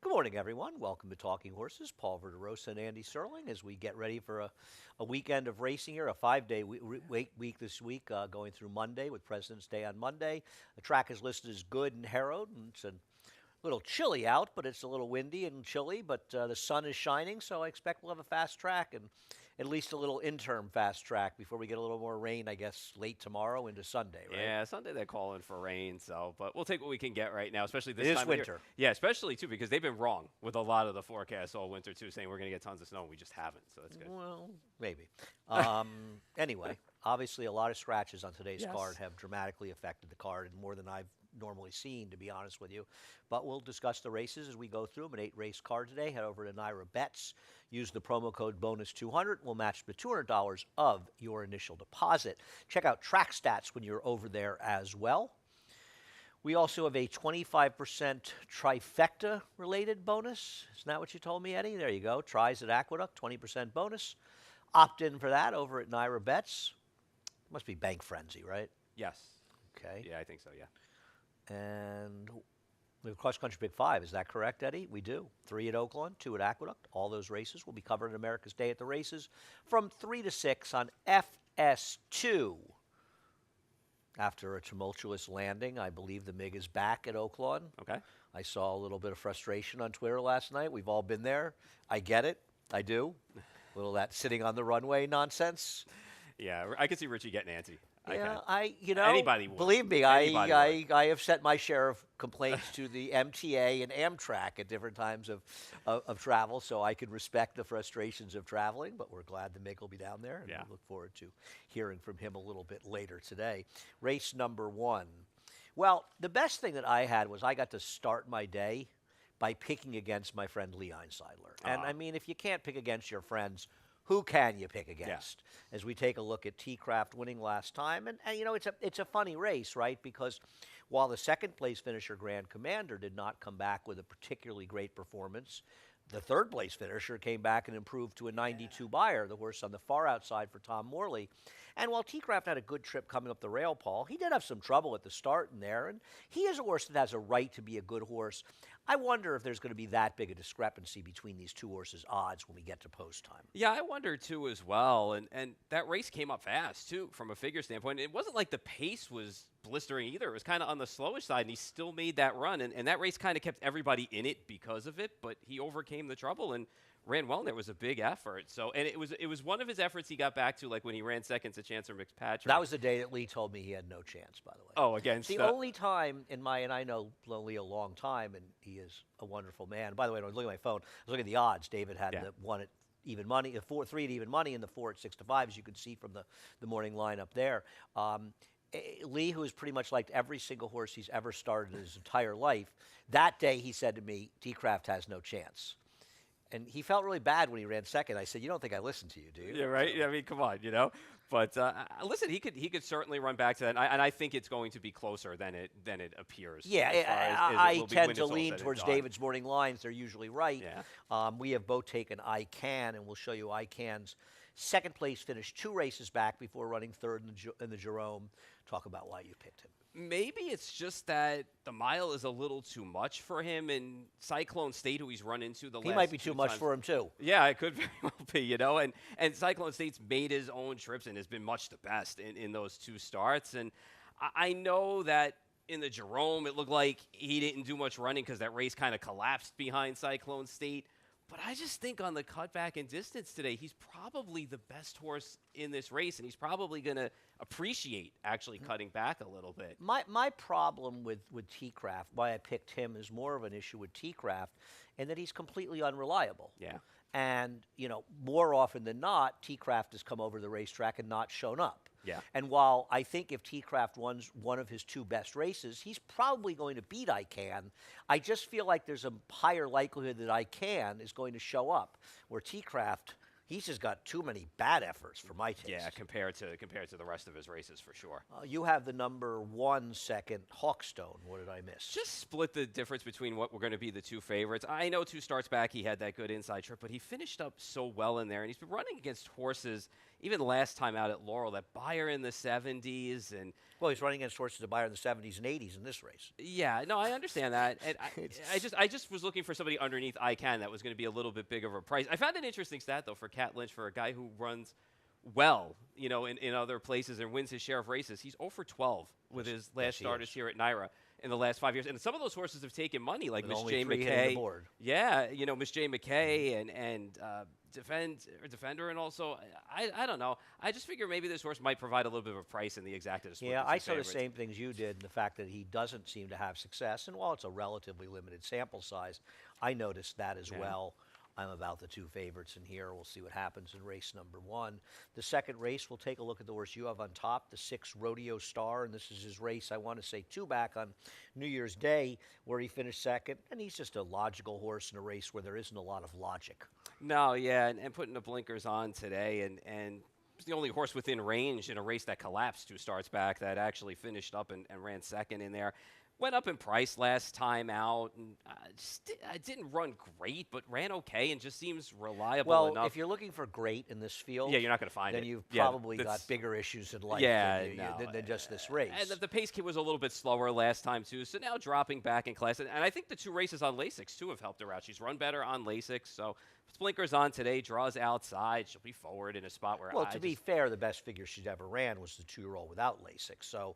Good morning, everyone. Welcome to Talking Horses. Paul Verderosa and Andy Serling as we get ready for a weekend of racing here, a 5-day week this week, going through Monday with President's Day on Monday. The track is listed as good and harrowed, and it's a little chilly out, but it's a little windy and chilly, but the sun is shining, so I expect we'll have a fast track and at least a little interim fast track before we get a little more rain, I guess, late tomorrow into Sunday, right? Yeah, Sunday they're calling for rain, but we'll take what we can get right now, especially It this is time of year. winter. Yeah, especially too because they've been wrong with a lot of the forecasts all winter too, saying we're going to get tons of snow, and we just haven't. So that's good. Well, maybe. Anyway, obviously, a lot of scratches on today's Yes. card have dramatically affected the card, and more than I've normally seen, to be honest with you. But we'll discuss the races as we go through them. An 8-race card today. Head over to Naira Bets. Use the promo code bonus200. We'll match the $200 of your initial deposit. Check out Track Stats when you're over there as well. We also have a 25% trifecta related bonus. Isn't that what you told me, Eddie? There you go. Tries at Aqueduct, 20% bonus. Opt in for that over at Naira Bets. Must be Bank Frenzy, right? Yes. Okay. Yeah, I think so. Yeah. And we have Cross Country Big Five. Is that correct, Eddie? We do. 3 at Oakland, 2 at Aqueduct. All those races will be covered in America's Day at the Races from 3 to 6 on FS2. After a tumultuous landing, I believe the MiG is back at Oaklawn. Okay. I saw a little bit of frustration on Twitter last night. We've all been there. I get it. I do. A little of that sitting on the runway nonsense. Yeah, I could see Richie getting antsy. Yeah, Anybody would. believe me, Anybody would. I have sent my share of complaints to the MTA and Amtrak at different times of travel, so I can respect the frustrations of traveling, but we're glad the Mick will be down there, and Yeah. we look forward to hearing from him a little bit later today. Race number 1. Well, the best thing that I had was I got to start my day by picking against my friend Lee Einseidler. And I mean, if you can't pick against your friends, who can you pick against? As we take a look at T-Craft winning last time, and you know it's a funny race, right? Because while the second place finisher Grand Commander did not come back with a particularly great performance, the third place finisher came back and improved to a 92 buyer, the horse on the far outside for Tom Morley. And while T-Craft had a good trip coming up the rail, Paul, he did have some trouble at the start in there, and he is a horse that has a right to be a good horse. I wonder if there's going to be that big a discrepancy between these two horses' odds when we get to post time. Yeah, I wonder too as well. And that race came up fast too from a figure standpoint. It wasn't like the pace was blistering either. It was kind of on the slowish side, and he still made that run. And that race kind of kept everybody in it because of it, but he overcame the trouble and ran well, and it was a big effort. So, and it was one of his efforts he got back to, like when he ran second to Chancellor McPatrick. That was the day that Lee told me he had no chance, by the way. Oh, against the only time in my, and I know Lee a long time, and he is a wonderful man. By the way, when I was looking at my phone, I was looking at the odds. David had the one at even money, the 4-3 at even money, and the 4 at 6 to 5, as you can see from the morning lineup there. Lee, who has pretty much liked every single horse he's ever started in his entire life, that day he said to me, T-Craft has no chance. And he felt really bad when he ran second. I said, "You don't think I listened to you, do you?" Yeah, right. I mean, come on, But listen, he could certainly run back to that, and I think it's going to be closer than it appears. Yeah, as I it will be tend when to it's all lean said and towards done. David's morning lines. They're usually right. Yeah. We have both taken ICANN, and we'll show you ICANN's second place finish 2 races back before running third in the Jerome. Talk about why you picked him. Maybe it's just that the mile is a little too much for him, and Cyclone State, who he's run into the last He might be two too much times- for him, too. Yeah, it could very well be, And Cyclone State's made his own trips and has been much the best in those 2 starts. And I know that in the Jerome, it looked like he didn't do much running because that race kind of collapsed behind Cyclone State. But I just think on the cutback and distance today, he's probably the best horse in this race, and he's probably going to appreciate actually cutting back a little bit. My problem with T-Craft, why I picked him, is more of an issue with T-Craft, in that he's completely unreliable. Yeah. And, more often than not, T-Craft has come over the racetrack and not shown up. Yeah. And while I think if T-Craft wins one of his 2 best races, he's probably going to beat ICANN, I just feel like there's a higher likelihood that ICANN is going to show up, where T-Craft, He's just got too many bad efforts for my taste. Yeah, compared to the rest of his races for sure. You have the number 1 second Hawkstone. What did I miss? Just split the difference between what were going to be the two favorites. I know 2 starts back he had that good inside trip, but he finished up so well in there, and he's been running against horses even last time out at Laurel that Beyer in the 70s and. Well, he's running against horses that Beyer in the 70s and 80s in this race. Yeah, no, I understand that. And I just was looking for somebody underneath ICANN that was going to be a little bit bigger of a price. I found an interesting stat, though, for Cat Lynch, for a guy who runs well, in other places and wins his share of races. He's 0 for 12 with his last starters here at NYRA in the last 5 years. And some of those horses have taken money, like Miss J. McKay. Yeah, Miss J. McKay and Defender, and also, I don't know. I just figure maybe this horse might provide a little bit of a price in the exacta split. Yeah, I saw the same things you did, the fact that he doesn't seem to have success. And while it's a relatively limited sample size, I noticed that as well. I'm about the two favorites in here. We'll see what happens in race number 1. The second race, we'll take a look at the horse you have on top, the 6 Rodeo Star, and this is his race, I want to say 2 back on New Year's Day, where he finished second, and he's just a logical horse in a race where there isn't a lot of logic. No, yeah, and putting the blinkers on today, and it's the only horse within range in a race that collapsed 2 starts back that actually finished up and ran second in there. Went up in price last time out, and I didn't run great, but ran okay and just seems reliable enough. Well, if you're looking for great in this field, yeah, you're not going to find then it. you've probably got bigger issues in life than just this race. And the pace kit was a little bit slower last time, too, so now dropping back in class. And I think the 2 races on Lasix, too, have helped her out. She's run better on Lasix, so blinkers on today, draws outside. She'll be forward in a spot where to be fair, the best figure she's ever ran was the 2-year-old without Lasix. So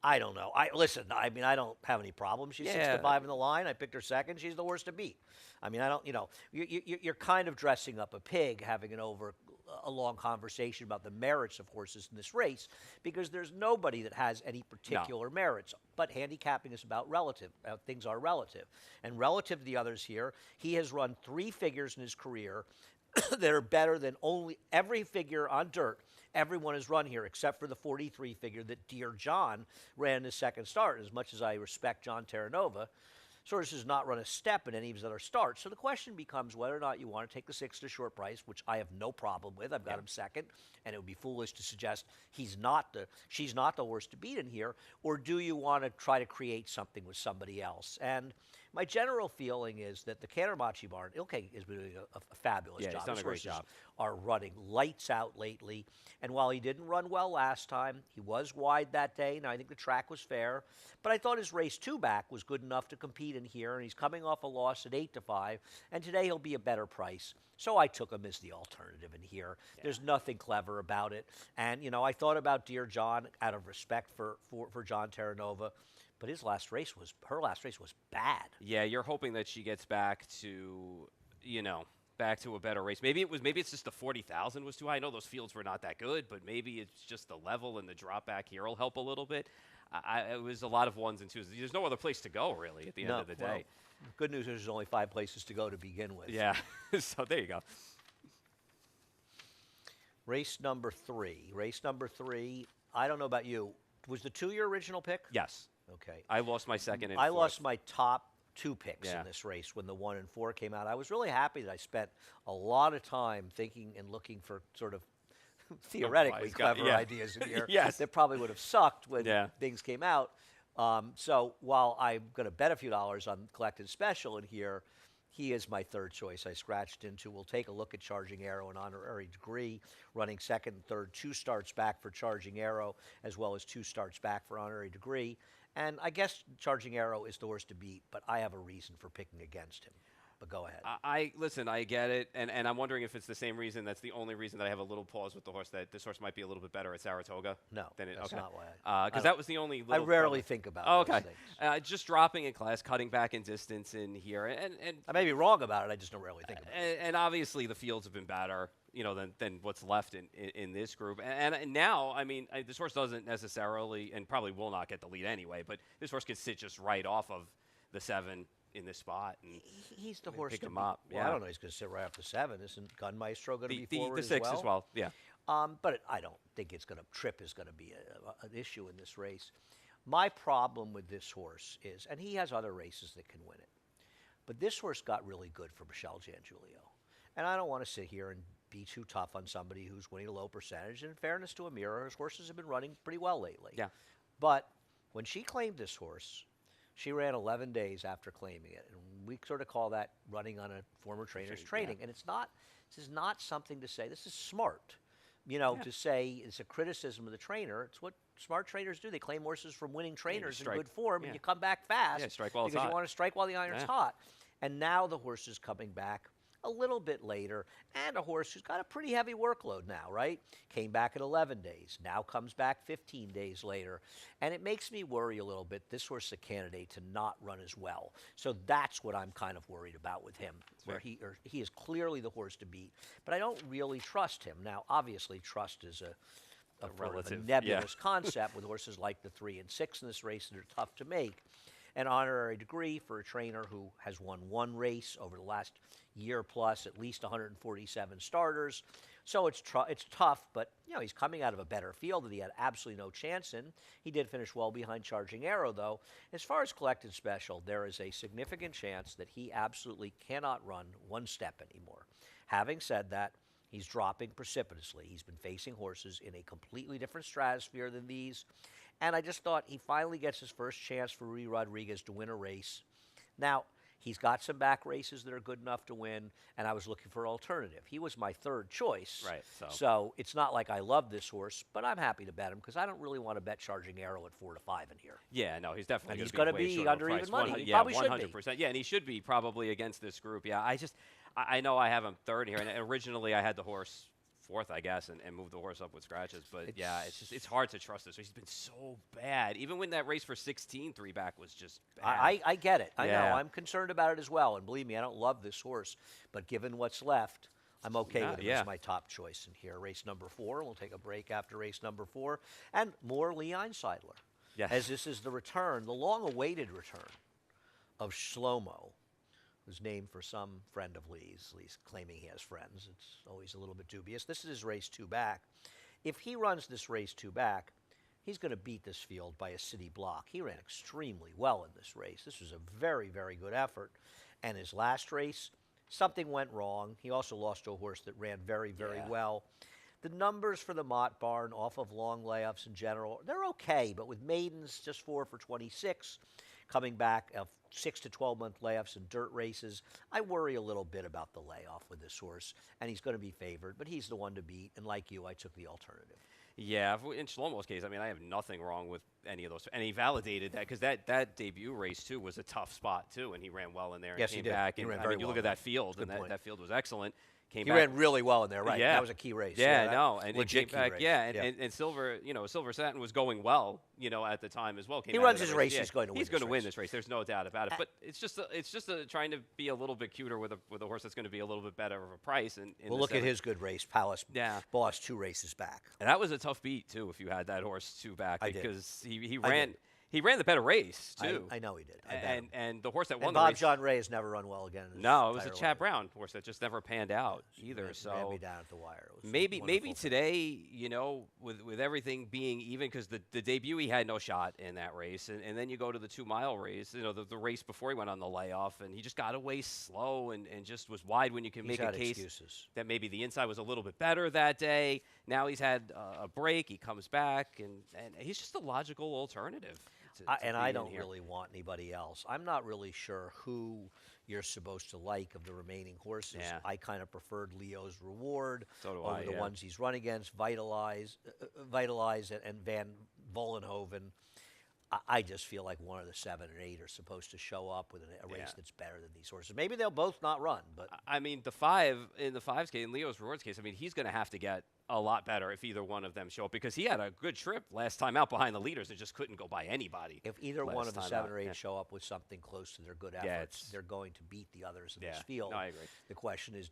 I don't know. I don't have any problems. She's 6-5 in the line. I picked her second. She's the worst to beat. I mean, I don't. You're kind of dressing up a pig, having a long conversation about the merits of horses in this race, because there's nobody that has any particular merits. But handicapping is about relative. Things are relative. And relative to the others here, he has run 3 figures in his career that are better than only every figure on dirt everyone has run here, except for the 43 figure that Dear John ran his second start. As much as I respect John Terranova, Soros has not run a step in any of his other starts. So the question becomes whether or not you want to take the 6 to short price, which I have no problem with. I've got him second, and it would be foolish to suggest she's not the worst to beat in here, or do you want to try to create something with somebody else? And my general feeling is that the Canterbury barn, Ilke has been doing a fabulous job. He's done a great job. Are running lights out lately. And while he didn't run well last time, he was wide that day. Now, I think the track was fair. But I thought his race 2 back was good enough to compete in here. And he's coming off a loss at 8-5. And today he'll be a better price. So I took him as the alternative in here. Yeah. There's nothing clever about it. And, I thought about Dear John out of respect for John Terranova. But her last race was bad. Yeah, you're hoping that she gets back to, back to a better race. Maybe it's just the 40,000 was too high. I know those fields were not that good, but maybe it's just the level and the drop back here will help a little bit. It was a lot of 1s and 2s. There's no other place to go, really, at the end of the day. Well, good news is there's only 5 places to go to begin with. Yeah, so there you go. Race number 3. I don't know about you. Was the 2 your original pick? Yes. Okay. I lost my second and I fourth. lost my top 2 picks in this race when the 1 and 4 came out. I was really happy that I spent a lot of time thinking and looking for sort of theoretically clever ideas in here that probably would have sucked when things came out. So while I'm going to bet a few dollars on Collected Special in here, he is my 3rd choice. I scratched into. We'll take a look at Charging Arrow and Honorary Degree, running 2nd and 3rd, 2 starts back for Charging Arrow, as well as 2 starts back for Honorary Degree. And I guess Charging Arrow is the worst to beat, but I have a reason for picking against him. But go ahead. Listen, I get it, and I'm wondering if it's the same reason. That's the only reason that I have a little pause with the horse, that this horse might be a little bit better at Saratoga. No, that's not why. Because that was the only little I rarely think about those things. Just dropping in class, cutting back in distance in here. And I may be wrong about it. I just don't rarely think about it. And obviously the fields have been better, than what's left in this group. And now, I mean, this horse doesn't necessarily, and probably will not get the lead anyway, but this horse can sit just right off of the 7 in this spot. And he's the horse pick to him beat. up. Well, I don't know. He's going to sit right off the 7. Isn't Gun Maestro going to be forward the 6 as well? Yeah. But I don't think Trip is going to be an issue in this race. My problem with this horse is, and he has other races that can win it, but this horse got really good for Michelle Giangulio. And I don't want to sit here and be too tough on somebody who's winning a low percentage. And in fairness to Amira, his horses have been running pretty well lately. Yeah. But when she claimed this horse, she ran 11 days after claiming it. And we sort of call that running on a former trainer's training. And this is not something to say, this is smart. To say it's a criticism of the trainer. It's what smart trainers do. They claim horses from winning trainers in good form, and you come back fast strike while it's because hot. you want to strike while the iron's hot. And now the horse is coming back a little bit later, and a horse who's got a pretty heavy workload now, right? Came back in 11 days, now comes back 15 days later. And it makes me worry a little bit. This horse is a candidate to not run as well. So that's what I'm kind of worried about with him, where he is clearly the horse to beat. But I don't really trust him. Now, obviously, trust is a relative, nebulous concept with horses like the 3 and 6 in this race that are tough to make. An honorary degree for a trainer who has won one race over the last year plus, at least 147 starters. So it's tough, but he's coming out of a better field that he had absolutely no chance in. He did finish well behind Charging Arrow, though. As far as Collected Special, there is a significant chance that he absolutely cannot run one step anymore. Having said that, he's dropping precipitously. He's been facing horses in a completely different stratosphere than these. And I just thought he finally gets his first chance for Rudy Rodriguez to win a race. Now, he's got some back races that are good enough to win, and I was looking for an alternative. He was my third choice. Right. So it's not like I love this horse, but I'm happy to bet him because I don't really want to bet Charging Arrow at 4 to 5 in here. Yeah, no, he's definitely he's going to be under even money. He yeah, probably should be. 100%. Yeah, and he should be probably against this group. Yeah, I know I have him third here, and originally I had the horse fourth, I guess, and moved the horse up with scratches. But it's hard to trust this. He's been so bad. Even when that race for 16 3-back was just bad. I get it. I know. I'm concerned about it as well. And believe me, I don't love this horse. But given what's left, I'm okay with him as my top choice in here. Race number 4. We'll take a break after race number 4. And more Lee Einsiedler. Yes. As this is the return, the long-awaited return of Shlomo, who's named for some friend of Lee's, at least claiming he has friends. It's always a little bit dubious. This is his race 2 back. If he runs this race 2 back, he's going to beat this field by a city block. He ran extremely well in this race. This was a very, very good effort. And his last race, something went wrong. He also lost to a horse that ran very, very well. The numbers for the Mott Barn off of long layups in general, they're okay, but with maidens, just 4 for 26, coming back of 6 to 12-month layoffs in dirt races, I worry a little bit about the layoff with this horse, and he's going to be favored, but he's the one to beat, and like you, I took the alternative. Yeah, in Shlomo's case, I have nothing wrong with any of those. And he validated that because that debut race, too, was a tough spot, too, and he ran well in there and came back. He and, ran very you well look at that field, and point. that field was excellent. He ran really well in there, right? Yeah. That was a key race. Yeah, no, and legit came back. race. Yeah, and Silver, Silver Satin was going well, at the time as well. He runs his race. He's going to win. He's going to win this race. There's no doubt about it. But it's just trying to be a little bit cuter with a horse that's going to be a little bit better of a price. And well, look at his good race, Palace. Yeah, Boss 2 races back. And that was a tough beat too. If you had that horse 2 back, because he ran. Did. He ran the better race too. I know he did. And the horse that won and the Bob race, John Ray has never run well again. No, it was a Chad Brown horse that just never panned out either. Ran So me down at the wire. maybe today, with everything being even, because the debut he had no shot in that race, and then you go to the 2-mile race, the race before he went on the layoff, and he just got away slow and just was wide when you can make a case that maybe the inside was a little bit better that day. Now he's had a break, he comes back, and he's just a logical alternative. I don't really want anybody else. I'm not really sure who you're supposed to like of the remaining horses. Yeah. I kind of preferred Leo's Reward over the ones he's run against, Vitalize and Van Vollenhoven. I just feel like one of the 7 or 8 are supposed to show up with a race that's better than these horses. Maybe they'll both not run, but the 5 in the 5's case, in Leo's Rewards case, he's going to have to get a lot better if either one of them show up, because he had a good trip last time out behind the leaders and just couldn't go by anybody. If either one of the 7 or 8 show up with something close to their good efforts, they're going to beat the others in this field. No, I agree. The question is,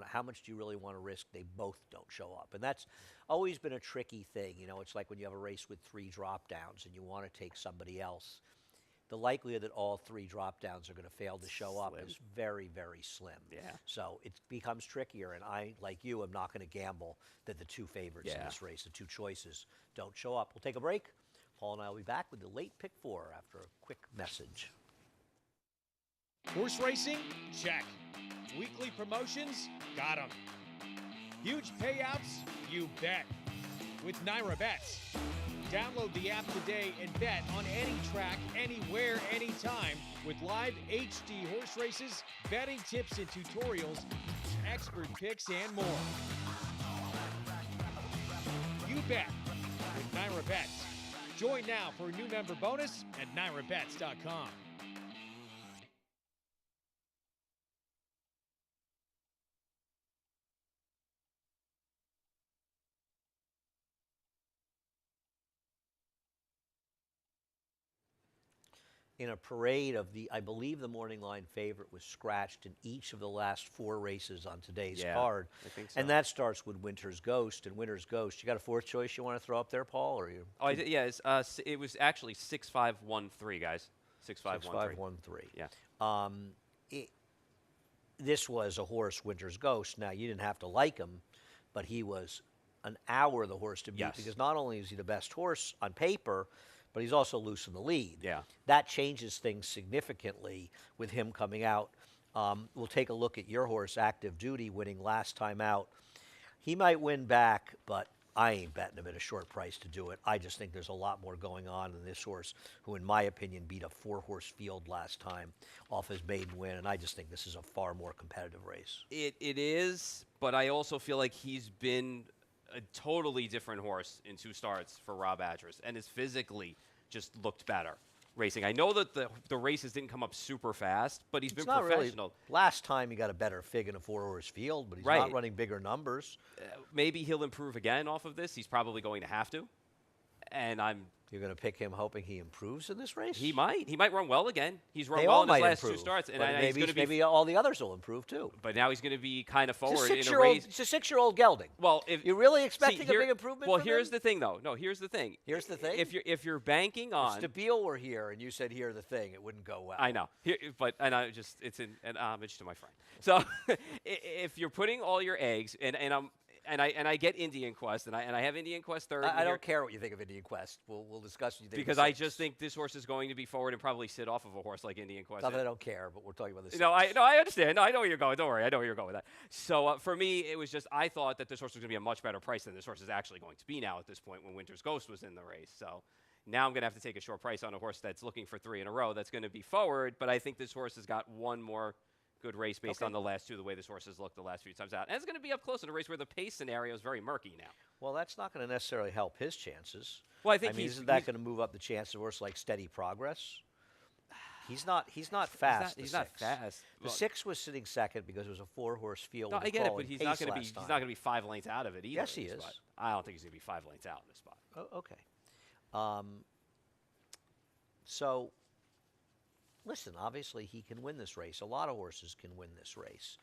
how much do you really want to risk they both don't show up? And that's always been a tricky thing. It's like when you have a race with 3 drop downs and you want to take somebody else. The likelihood that all 3 drop downs are going to fail to show up is very, very slim. Yeah. So it becomes trickier, and I, like you, am not going to gamble that the 2 favorites in this race, the 2 choices, don't show up. We'll take a break. Paul and I will be back with the late pick 4 after a quick message. Horse racing? Check. Weekly promotions? Got 'em. Huge payouts? You bet. With Naira Bets. Download the app today and bet on any track, anywhere, anytime with live HD horse races, betting tips and tutorials, expert picks, and more. You bet with Naira Bets. Join now for a new member bonus at NairaBets.com. In a parade of I believe the morning line favorite was scratched in each of the last 4 races on today's card. I think so. And that starts with Winter's Ghost. And Winter's Ghost, you got a 4th choice you want to throw up there, Paul? Or you? Oh, yeah. It was actually 6513, guys. 6513. 6513. Yeah. This was a horse, Winter's Ghost. Now, you didn't have to like him, but he was an hour the horse to beat Yes. because not only is he the best horse on paper, but he's also loose in the lead. Yeah. That changes things significantly with him coming out. We'll take a look at your horse, Active Duty, winning last time out. He might win back, but I ain't betting him at a short price to do it. I just think there's a lot more going on in this horse, who, in my opinion, beat a 4-horse field last time off his maiden win, and I just think this is a far more competitive race. It is, but I also feel like he's been a totally different horse in 2 starts for Rob Adris, and has physically just looked better racing. I know that the races didn't come up super fast, but he's been Not professional. really. Last time he got a better fig in a 4-horse field, but he's Right. not running bigger numbers. Maybe he'll improve again off of this. He's probably going to have to, and You're going to pick him hoping he improves in this race? he might run well again. He's run They well all in his might last improve, 2 starts, and but he's maybe, going to be. maybe all the others will improve too. But now he's going to be kind of It's a forward in a six-year-old. race. It's a 6-year-old gelding. Well, if You're really see, expecting here- a big improvement. Well, from here's him? the thing, though. No, here's the thing. Here's the thing? If you're banking on, If Stabile were here and you said, "Here the thing," it wouldn't go well. I know, it's an homage to my friend. So if you're putting all your eggs, and I get Indian Quest, and I have Indian Quest third. I don't care what you think of Indian Quest. We'll discuss what you think. Because of I the just six. think this horse is going to be forward and probably sit off of a horse like Indian Quest. Not that I don't care, but we're talking about this. No, I understand. No, I know where you're going. Don't worry. I know where you're going with that. So for me, it was just I thought that this horse was going to be a much better price than this horse is actually going to be now at this point when Winter's Ghost was in the race. So now I'm going to have to take a short price on a horse that's looking for 3 in a row. That's going to be forward, but I think this horse has got one more good race based on the last 2, the way this horse has looked the last few times out. And it's going to be up close in a race where the pace scenario is very murky now. Well, that's not going to necessarily help his chances. Well, I think isn't that going to move up the chance of a horse like Steady Progress? He's not fast. He's the not 6. fast. The Well, 6 was sitting second because it was a 4-horse field. No, with I get it, crawling but he's not pace going to be. last He's not time. going to be 5 lengths out of it either. Yes, he in this is. spot. I don't think he's going to be 5 lengths out in this spot. Oh, okay. So, listen, obviously he can win this race. A lot of horses can win this race.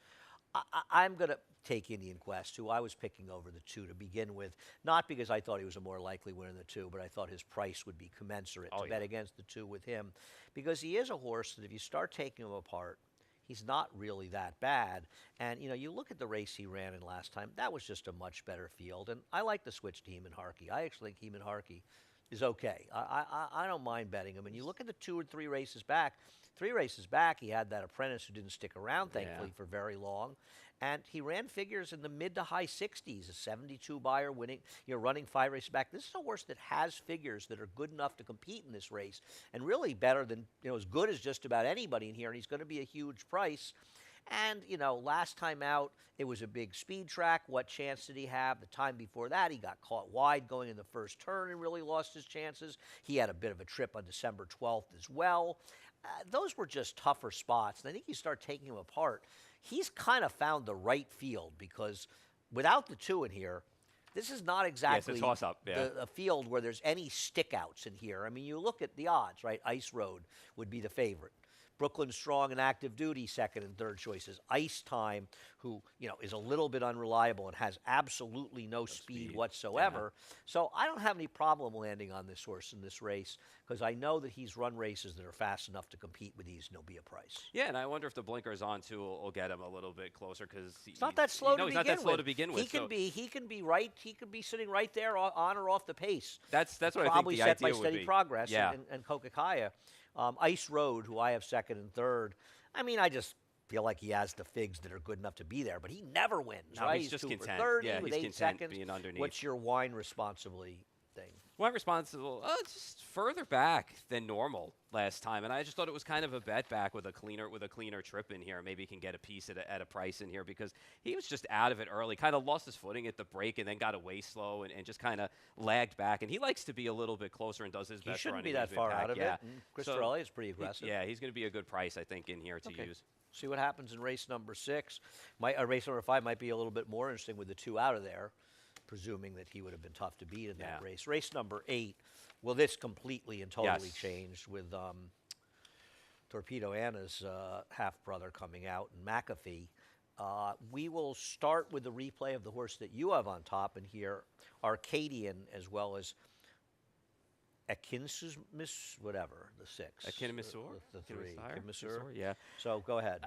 I'm going to take Indian Quest, who I was picking over the 2 to begin with, not because I thought he was a more likely winner than the 2, but I thought his price would be commensurate to bet against the 2 with him, because he is a horse that if you start taking him apart, he's not really that bad. And, you look at the race he ran in last time, that was just a much better field. And I like the switch to Heeman Harkey. I actually think Heeman Harkey is okay. I don't mind betting him. And you look at the 2 or 3 races back, 3 races back, he had that apprentice who didn't stick around, thankfully, for very long. And he ran figures in the mid to high 60s, a 72 buyer winning, running 5 races back. This is a horse that has figures that are good enough to compete in this race, and really better than, as good as just about anybody in here, and he's going to be a huge price. And, last time out, it was a big speed track. What chance did he have? The time before that, he got caught wide going in the first turn and really lost his chances. He had a bit of a trip on December 12th as well. Those were just tougher spots. And I think you start taking him apart, he's kind of found the right field, because without the 2 in here, this is not exactly toss-up, yeah. a field where there's any stickouts in here. I mean, you look at the odds, right? Ice Road would be the favorite. Brooklyn Strong and Active Duty, second and third choices. Ice Time, who, is a little bit unreliable and has absolutely no speed whatsoever. Yeah. So I don't have any problem landing on this horse in this race, because I know that he's run races that are fast enough to compete with these, and he'll be a price. Yeah, and I wonder if the blinkers on too will get him a little bit closer, because It's not that slow to begin with. he's not that slow to begin with. He can be right. He could be sitting right there on or off the pace. That's what I think Probably the set idea by would Steady be. Progress Yeah. and Kokakaya. Ice Road, who I have second and third. I mean, I just feel like he has the figs that are good enough to be there, but he never wins, No, right? he's just 2 for content. 30 Yeah, with he's 8 content seconds. being underneath. What's your wine responsibly thing? Well, responsible, just further back than normal last time, and I just thought it was kind of a bet back with a cleaner trip in here. Maybe he can get a piece at a price in here because he was just out of it early, kind of lost his footing at the break, and then got away slow and just kind of lagged back. And he likes to be a little bit closer and does his He best shouldn't running be that when he's far back. out of Yeah. it. And Chris So Torelli is pretty aggressive. Yeah, he's going to be a good price, I think, in here to Okay. use. See what happens in race number 6. Race number 5 might be a little bit more interesting with the 2 out of there, presuming that he would have been tough to beat in that Yeah. race. Race number 8, well, this completely and totally Yes. changed with Torpedo Anna's half-brother coming out and McAfee. We will start with the replay of the horse that you have on top and here, Arcadian as well as Akinsus, whatever, the 6. Akinmisur? The 3. Akinmisur, yeah. So go ahead.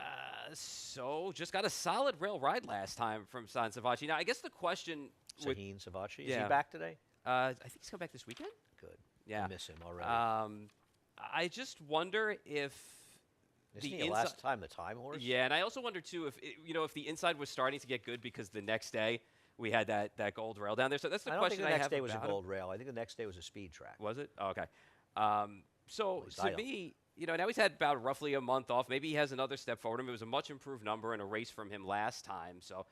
So just got a solid rail ride last time from San Savachi. Now, I guess the question with Sahin Savachi. Is Yeah. he back today? I think he's coming back this weekend. Good. Yeah. I miss him already. I just wonder if Isn't the he a last time the time horse? Yeah, and I also wonder too if the inside was starting to get good because the next day we had that gold rail down there. So that's the I don't question think the I next have day was a about him. gold rail. I think the next day was a speed track. Was it? Oh, okay. So least I to don't. me, now he's had about roughly a month off. Maybe he has another step forward. I mean, it was a much improved number in a race from him last time. So,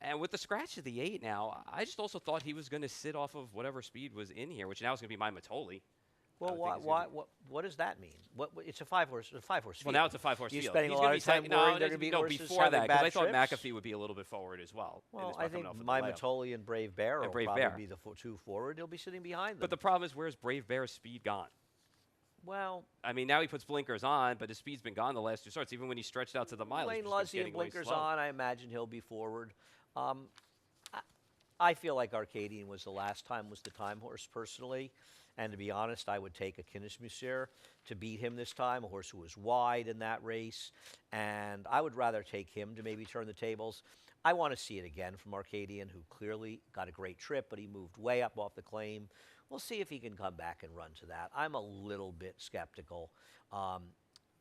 and with the scratch of the 8 now, I just also thought he was going to sit off of whatever speed was in here, which now is going to be my Matoli. Well, what does that mean? It's a 5-horse field. Well, now it's a 5-horse You're field. spending He's a gonna lot be of time worrying they're going to be horses before having that, because bad I thought trips? McAfee would be a little bit forward as well. in Well, this I one coming think off of the My layout. Matoli and Brave Bear will Brave probably Bear. be the 2 forward. He'll be sitting behind them. But the problem is, where's Brave Bear's speed gone? well, I mean, now he puts blinkers on, but his speed's been gone the last 2 starts. Even when he stretched out to the mile, Lane he's just been Luzzy and getting way blinkers slow. on. I imagine he'll be forward. I feel like Arcadian was the last time was the time horse personally. And to be honest, I would take a Kinnismusir to beat him this time, a horse who was wide in that race. And I would rather take him to maybe turn the tables. I want to see it again from Arcadian, who clearly got a great trip, but he moved way up off the claim. We'll see if he can come back and run to that. I'm a little bit skeptical.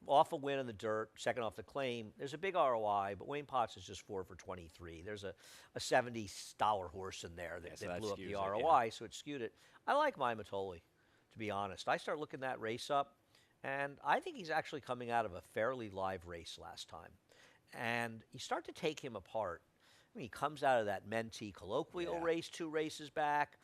Off a win in the dirt, second off the claim. There's a big ROI, but Wayne Potts is just 4 for 23. There's a $70 horse in there that, so that that blew up skews the it, yeah. ROI, so it skewed it. I like my Matoli, to be honest. I start looking that race up, and I think he's actually coming out of a fairly live race last time. And you start to take him apart. I mean, he comes out of that Mentee colloquial race 2 races back.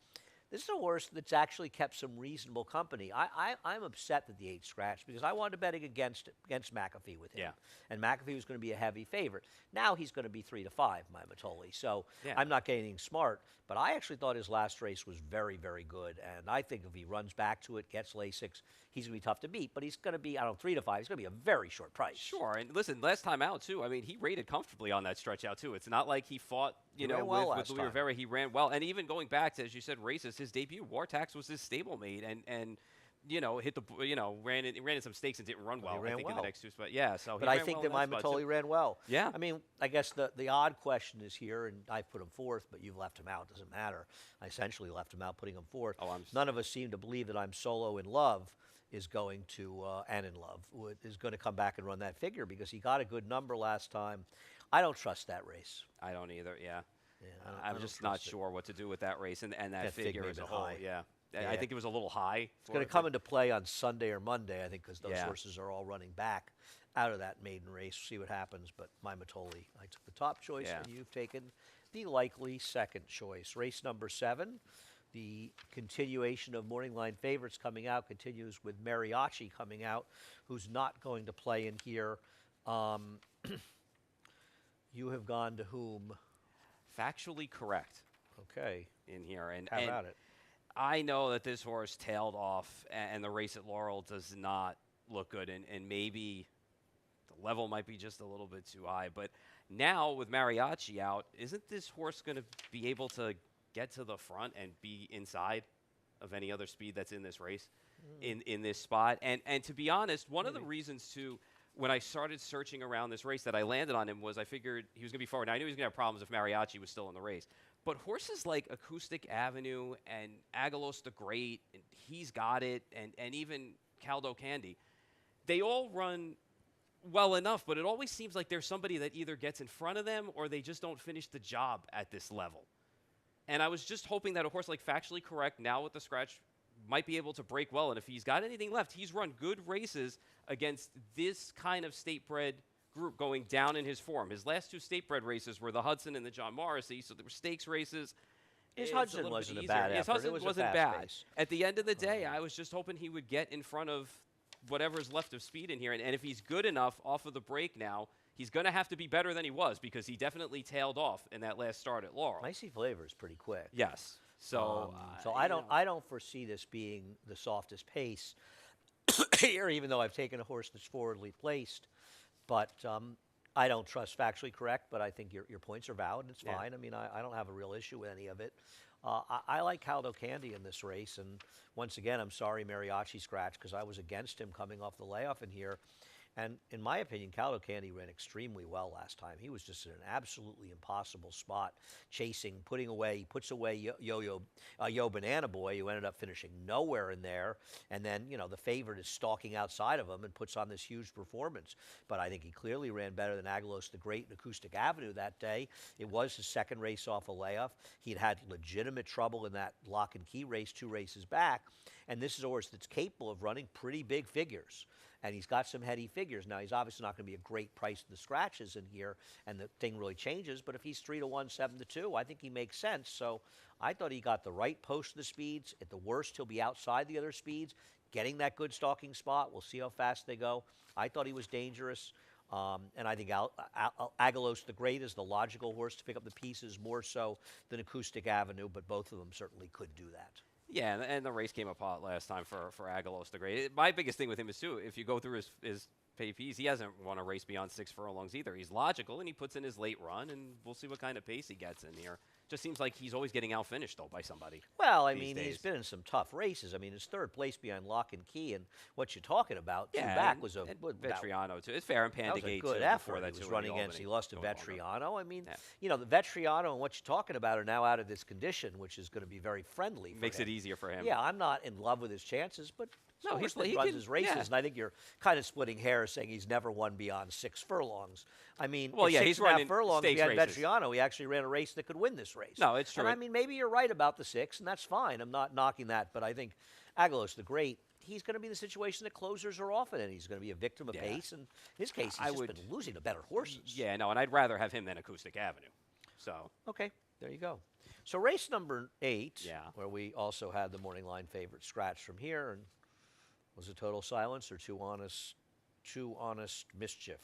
This is a horse that's actually kept some reasonable company. I'm upset that the 8 scratched because I wanted betting against McAfee with him. Yeah. And McAfee was going to be a heavy favorite. Now he's going to be 3 to 5, my Matoli. So Yeah. I'm not getting smart, but I actually thought his last race was very, very good. And I think if he runs back to it, gets Lasix, he's going to be tough to beat. But he's going to be, 3 to 5. He's going to be a very short price. Sure, and listen, last time out too. I mean, he rated comfortably on that stretch out too. It's not like he fought, He ran well with last Louis time. Rivera. He ran well, and even going back to, as you said, races. His debut, Wartax was his stablemate, and hit the ran in some stakes and didn't run well. ran I think in well. the next 2 spots. Yeah, so But he I ran think well that in my spot, too. Matoli ran well. Yeah. I mean, I guess the odd question is here, and I put him 4th, but you've left him out. Doesn't matter. I essentially left him out, putting him 4th. Oh, None of us seem to believe that I'm solo in love is going to, and in love, is going to come back and run that figure because he got a good number last time. I don't trust that race. I don't either. Yeah, I I'm don't just not trust it. sure what to do with that race and that That fig figure may as a have been whole. high. Yeah. Yeah. I think it was a little high. It's going to come into play on Sunday or Monday, I think, because those Yeah. horses are all running back out of that maiden race. See what happens. But my Matoli, I took the top choice, Yeah. and you've taken the likely second choice. Race number 7, the continuation of Morning Line favorites coming out continues with Mariachi coming out, who's not going to play in here. You have gone to whom? factually correct Okay, in here, and how about it? I know that this horse tailed off, and the race at Laurel does not look good, and maybe the level might be just a little bit too high. But now with Mariachi out, isn't this horse going to be able to get to the front and be inside of any other speed that's in this race, in this spot? And to be honest, one of the reasons too, when I started searching around this race that I landed on him was I figured he was going to be forward. Now, I knew he was going to have problems if Mariachi was still in the race. But horses like Acoustic Avenue and Agalos the Great, and He's Got It, and even Caldo Candy, they all run well enough, but it always seems like there's somebody that either gets in front of them or they just don't finish the job at this level. And I was just hoping that a horse like Factually Correct, now with the scratch, might be able to break well. And if he's got anything left, he's run good races against this kind of state-bred group going down in his form. His last 2 state-bred races were the Hudson and the John Morrissey, so they were stakes races. His It's Hudson little wasn't bit a bad easier. His effort. Hudson It was wasn't a bad. fast pace. At the end of the day, I was just hoping he would get in front of whatever's left of speed in here. And if he's good enough off of the break now, he's going to have to be better than he was because he definitely tailed off in that last start at Laurel. Icy Flavor is pretty quick. Yes. So, So you know. I don't foresee this being the softest pace here, even though I've taken a horse that's forwardly placed. But I don't trust Factually Correct, but I think your points are valid, and it's Yeah. fine. I mean, I don't have a real issue with any of it. I like Caldo Candy in this race, and once again, I'm sorry Mariachi scratched because I was against him coming off the layoff in here. And in my opinion, Caldo Candy ran extremely well last time. He was just in an absolutely impossible spot, chasing, putting away. He puts away Yo Banana Boy, who ended up finishing nowhere in there. And then, you know, the favorite is stalking outside of him and puts on this huge performance. But I think he clearly ran better than Agalos the Great and Acoustic Avenue that day. It was his second race off a layoff. He'd had legitimate trouble in that lock and key race 2 races back. And this is a horse that's capable of running pretty big figures. And he's got some heady figures. Now, he's obviously not going to be a great price in the scratches in here, and the thing really changes. But if he's 3-1, 7-2, I think he makes sense. So I thought he got the right post of the speeds. At the worst, he'll be outside the other speeds, getting that good stalking spot. We'll see how fast they go. I thought he was dangerous. And I think Agalos the Great is the logical horse to pick up the pieces more so than Acoustic Avenue, but both of them certainly could do that. Yeah, and the race came apart last time for Agalos the Great. My biggest thing with him is, too, if you go through his PPs, he hasn't won a race beyond 6 furlongs either. He's logical, and he puts in his late run, and we'll see what kind of pace he gets in here. Just seems like he's always getting outfinished, though, by somebody. Well, I these mean, days. he's been in some tough races. I mean, his 3rd place behind Lock and Key, and what you're talking about, Yeah, back and- was a and what, Vetriano, too. It's fair and that was a Pandagate, good too, effort. before that, He was too, in running the against. He Albany, lost to going longer. Vetriano. I mean, Yeah. you know, the Vetriano and what you're talking about are now out of this condition, which is going to be very friendly. For Makes him. it easier for him. Yeah, I'm not in love with his chances, but No, he's he runs can- his races, yeah. and I think you're kind of splitting hairs saying he's never won beyond 6 furlongs. I mean, Well, at yeah, 6 he's and a half running furlongs stakes behind races. Vetriano. He actually ran a race that could win this race. No, it's And true. I mean, maybe you're right about the 6, and that's fine. I'm not knocking that, but I think Agalos the Great, he's going to be in the situation that closers are often in. He's going to be a victim of Yeah. pace, and in his case, I he's just would- been losing to better horses. Yeah, no, and I'd rather have him than Acoustic Avenue. So, Okay, there you go. So race number 8, Yeah. where we also had the morning line favorite scratch from here, and was it total silence or too honest mischief?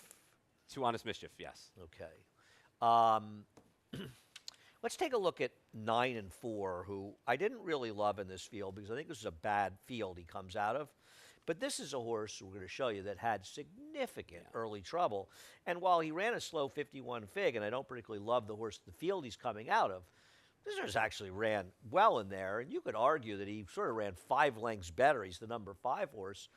Too Honest Mischief, yes. Okay. Let's take a look at 9 and 4, who I didn't really love in this field because I think this is a bad field he comes out of. But this is a horse we're going to show you that had significant early trouble. And while he ran a slow 51 fig, and I don't particularly love the horse, the field he's coming out of, this horse actually ran well in there. And you could argue that he sort of ran 5 lengths better. He's the number 5 horse.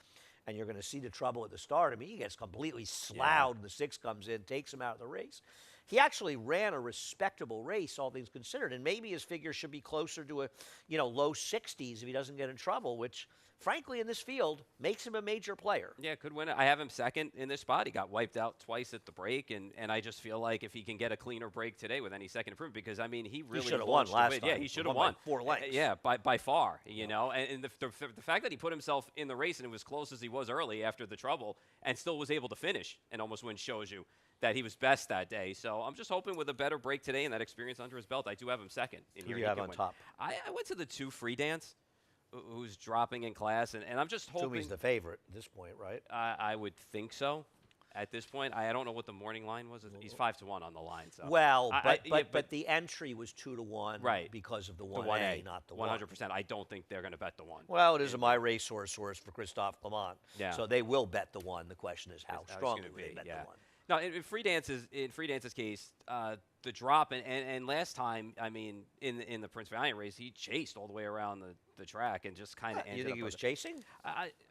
And you're going to see the trouble at the start. I mean, he gets completely slouched, and the 6 comes in, takes him out of the race. He actually ran a respectable race, all things considered, and maybe his figure should be closer to a, low 60s if he doesn't get in trouble, which, frankly, in this field, makes him a major player. Yeah, could win it. I have him second in this spot. He got wiped out twice at the break, and I just feel like if he can get a cleaner break today with any second improvement, because, I mean, he really should have won launched the last win. time. Yeah, he should have Won won. by 4 lengths. Yeah, by far, and the fact that he put himself in the race and it was close as he was early after the trouble and still was able to finish and almost win shows you that he was best that day. So I'm just hoping with a better break today and that experience under his belt, I do have him second. In Who here. do He you have can on win. top? I went to the 2 free dance, who's dropping in class, and I'm just hoping. Toomey's the favorite at this point, right? I would think so. At this point, I don't know what the morning line was. He's 5-1 on the line. So Well, yeah, but the entry was 2-1 Right. because of the the 1A, not the 1. 100%. I don't think they're going to bet the 1. Well, it is a my racehorse horse for Christophe Clement. Yeah. So they will bet the 1. The question is how How it's strongly gonna will they be, bet yeah. the 1. No, in Free Dance's case, the drop and last time, I mean, in the Prince Valiant race, he chased all the way around the track and just kind of ended You think up he was with chasing?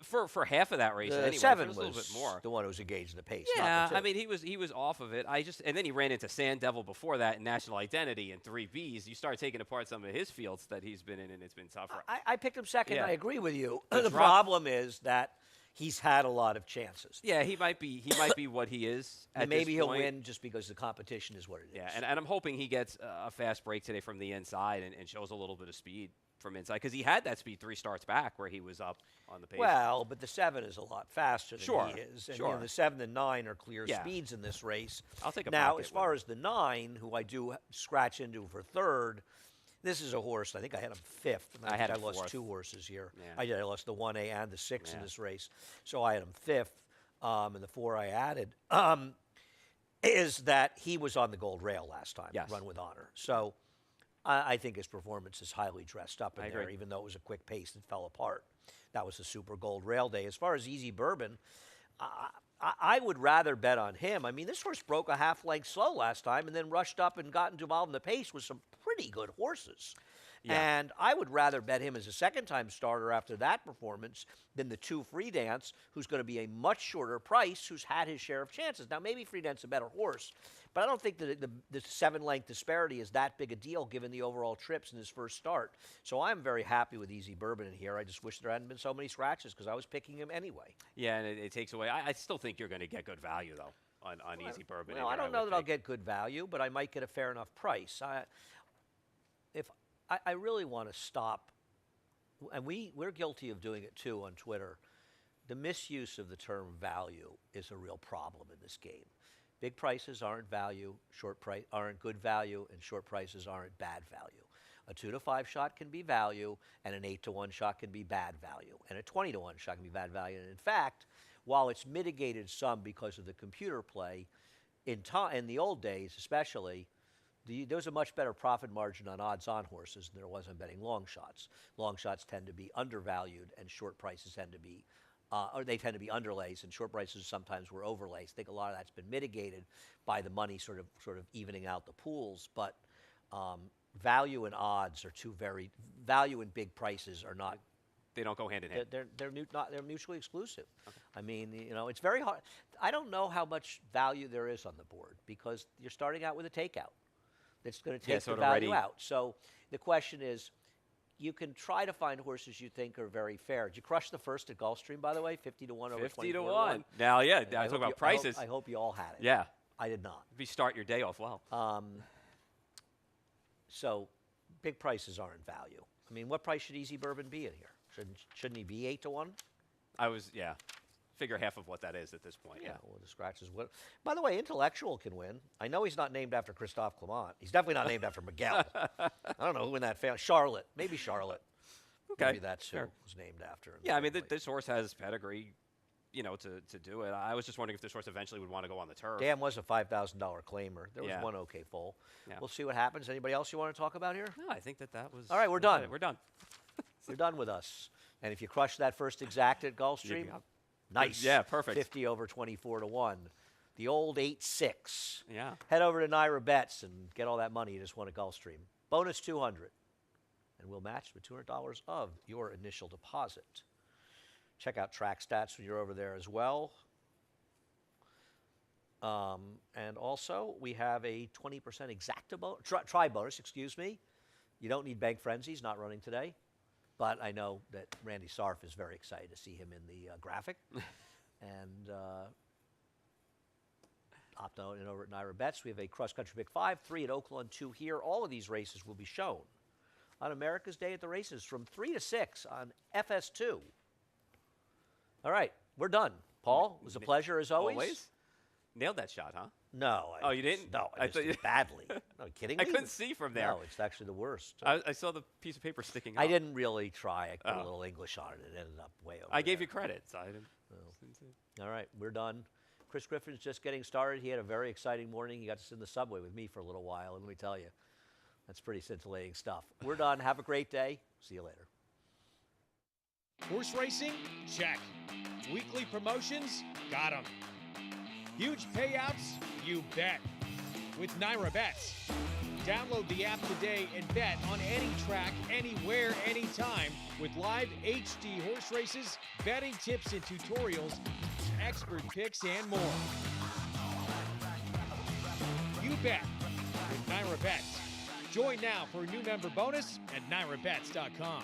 for half of that race. The Anyway, 7 was was a little bit more. the one who was engaged in the pace. Yeah, not the 2. I mean, he was off of it. And then he ran into Sand Devil before that in National Identity and 3Bs. You start taking apart some of his fields that he's been in, and it's been tougher. I picked him second. Yeah. I agree with you. The The drop- problem is that he's had a lot of chances. Yeah, he might be what he is at And maybe this he'll point. win just because the competition is what it is. Yeah, and I'm hoping he gets a fast break today from the inside and shows a little bit of speed from inside because he had that speed 3 starts back where he was up on the pace. Well, but the 7 is a lot faster than Sure, he is. And sure. the 7 and 9 are clear Yeah. speeds in this race. I'll take a Now, pocket as far with as the 9, who I do scratch into for third, this is a horse. I think I had him 5th. And I had think him I lost 4th. 2 horses here. Yeah. I did. I lost the 1A and the 6 in Yeah. this race. So I had him 5th, and the 4 I added. Is that he was on the gold rail last time, Yes. Run with Honor. So I think his performance is highly dressed up in I there, agree. even though it was a quick pace that fell apart. That was a super gold rail day. As far as Easy Bourbon, I would rather bet on him. I mean, this horse broke a half length slow last time and then rushed up and got involved in the pace with some pretty good horses. Yeah. And I would rather bet him as a second-time starter after that performance than the 2 Free Dance, who's going to be a much shorter price, who's had his share of chances. Now, maybe Free Dance is a better horse, but I don't think that the 7-length disparity is that big a deal given the overall trips in his first start. So I'm very happy with Easy Bourbon in here. I just wish there hadn't been so many scratches because I was picking him anyway. Yeah, and it takes away. I still think you're going to get good value though on Easy Bourbon. Well, in I here, don't know would that I'll think. get good value, but I might get a fair enough price. I really want to stop, and we're guilty of doing it too on Twitter. The misuse of the term value is a real problem in this game. Big prices aren't value, aren't good value, and short prices aren't bad value. A 2 to 5 shot can be value, and an 8 to 1 shot can be bad value, and a 20 to 1 shot can be bad value. And in fact, while it's mitigated some because of the computer play, in the old days especially, there was a much better profit margin on odds-on horses than there was on betting long shots. Long shots tend to be undervalued, and short prices tend to be, or they tend to be underlays, and short prices sometimes were overlays. I think a lot of that's been mitigated by the money sort of evening out the pools. But value and odds are value and big prices are not. They don't go hand in hand. They're mutually exclusive. I mean, it's very hard. I don't know how much value there is on the board because you're starting out with a takeout that's going to take so the it value already- out. So the question is, you can try to find horses you think are very fair. Did you crush the first at Gulfstream, by the way? 50 to 1 over 50 to 24 1. Now, yeah, And I hope talk about you- prices. I hope you all had it. Yeah, I did not. if you start your day off well. So big prices aren't value. I mean, what price should Easy Bourbon be in here? Shouldn't he be 8 to 1? Figure half of what that is at this point. Yeah. Well, the scratches. By the way, Intellectual can win. I know he's not named after Christophe Clement. He's definitely not named after Miguel. I don't know who in that family. Charlotte. Maybe Charlotte. Okay, Maybe that's who sure. was named after him. Yeah, I mean, this horse has pedigree, to do it. I was just wondering if this horse eventually would want to go on the turf. Dan was a $5,000 claimer. There was Yeah. one okay foal. Yeah. We'll see what happens. Anybody else you want to talk about here? No, I think that was. All right, we're was done. it. We're done. You're done with us. And if you crush that first exact at Gulfstream, Yeah. nice. Yeah, perfect. 50 over 24 to 1. The old 8-6. Yeah. Head over to Naira Bets and get all that money you just won at Gulfstream. Bonus 200. And we'll match with $200 of your initial deposit. Check out Track Stats when you're over there as well. And also, we have a 20% exacta try bonus, excuse me. You don't need Bank Frenzies, not running today. But I know that Randy Sarf is very excited to see him in the graphic. And opt out and over at Naira Bets. We have a cross country pick 5, 3 at Oakland, 2 here. All of these races will be shown on America's Day at the Races from 3 to 6 on FS2. All right, we're done. Paul, it was a pleasure as always. Nailed that shot, huh? No. Oh, you didn't? No, I I just thought did you- badly. No, are you kidding me? I couldn't see from there. No, it's actually the worst. I saw the piece of paper sticking out. I didn't really try. I put a Oh. little English on it. It ended up way over I gave there. you credit, so I didn't. All right, we're done. Chris Griffin's just getting started. He had a very exciting morning. He got to sit in the subway with me for a little while, and let me tell you, that's pretty scintillating stuff. We're done. Have a great day. See you later. Horse racing? Check. Weekly promotions? Got 'em. Huge payouts? You bet. With Naira Bets. Download the app today and bet on any track, anywhere, anytime with live HD horse races, betting tips and tutorials, expert picks, and more. You bet with Naira Bets. Join now for a new member bonus at NairaBets.com.